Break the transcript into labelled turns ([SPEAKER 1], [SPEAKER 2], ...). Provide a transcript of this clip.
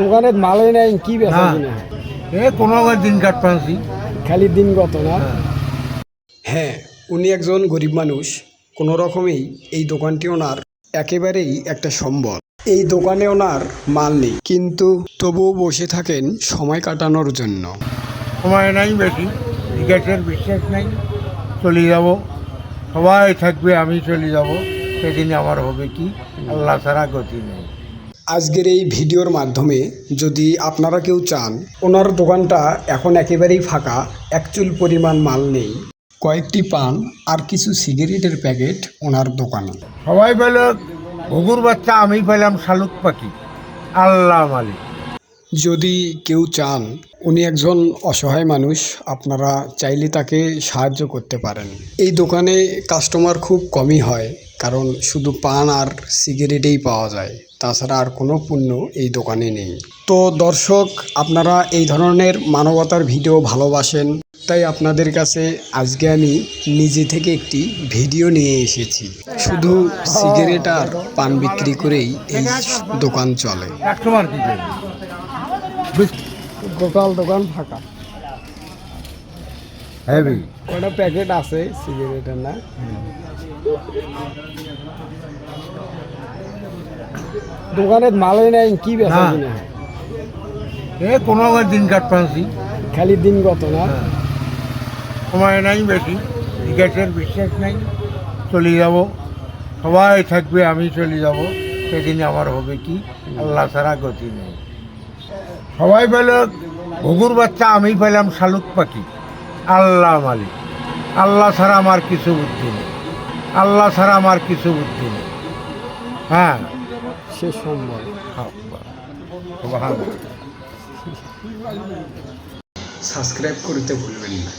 [SPEAKER 1] দোকানে মালই নাই কি বেচা কিনা
[SPEAKER 2] কোনো দিন কাট পাচ্ছি
[SPEAKER 1] খালি দিন গত না। হ্যাঁ, উনি একজন গরিব মানুষ। কোনো রকমেই এই দোকানটি ওনার একেবারেই একটা সম্বল। এই দোকানে ওনার মাল নেই, কিন্তু তবুও বসে থাকেন সময় কাটানোর জন্য।
[SPEAKER 2] সময় নাই বেশি, গ্যাসের বিশ্বাস নাই, চলে যাব, সবাই থাকবে, আমি চলে যাব, সেদিন আমার হবে কি? আল্লাহ ছাড়া গতি নেই।
[SPEAKER 1] আজকের এই ভিডিওর মাধ্যমে যদি আপনারা কেউ চান, ওনার দোকানটা এখন একেবারেই ফাঁকা, এক চুল পরিমাণ মাল নেই, কয়েকটি পান আর কিছু সিগারেটের প্যাকেট ওনার দোকানে।
[SPEAKER 2] সবাই পেল ঘুঘুর বাচ্চা, আমি পেলাম শালুক পাখি, আল্লাহ মালিক।
[SPEAKER 1] যদি কেউ চান, উনি একজন অসহায় মানুষ, আপনারা চাইলে তাকে সাহায্য করতে পারেন। এই দোকানে কাস্টমার খুব কমই হয়, কারণ শুধু পান আর সিগারেটেই পাওয়া যায়, তাছাড়া আর কোনো পণ্য এই দোকানে নেই। তো দর্শক, আপনারা এই ধরনের মানবতার ভিডিও ভালোবাসেন, তাই আপনাদের কাছে আজকে আমি নিজে থেকে একটি ভিডিও নিয়ে এসেছি। শুধু সিগারেট আর পান বিক্রি করেই এই দোকান চলে।
[SPEAKER 2] কাস্টমার কি করবে?
[SPEAKER 1] গোপাল দোকান ফাঁকা,
[SPEAKER 2] হেভি
[SPEAKER 1] কটা প্যাকেট আছে সিগারেটের না। দোকানে মালই নাই কি বেচা কিনা
[SPEAKER 2] কোনো দিন কাট পাচ্ছি
[SPEAKER 1] খালি দিন গত না।
[SPEAKER 2] সময় নাই বেশি, গ্যাসের বিশ্বাস নাই, চলে যাব, সবাই থাকবে, আমি চলে যাব, সেদিন আমার হবে কি? আল্লাহ ছাড়া গতি নেই। সবাই পেল ঘুঘুর বাচ্চা, আমি পেলাম শালুক পাখি, আল্লাহ মালিক। আল্লাহ ছাড়া আমার কিছু বুদ্ধি নেই, আল্লাহ ছাড়া আমার কিছু বুদ্ধি নেই। হ্যাঁ,
[SPEAKER 1] সে সম্ভব।
[SPEAKER 2] ভালো।
[SPEAKER 1] সাবস্ক্রাইব করতে ভুলবেন না।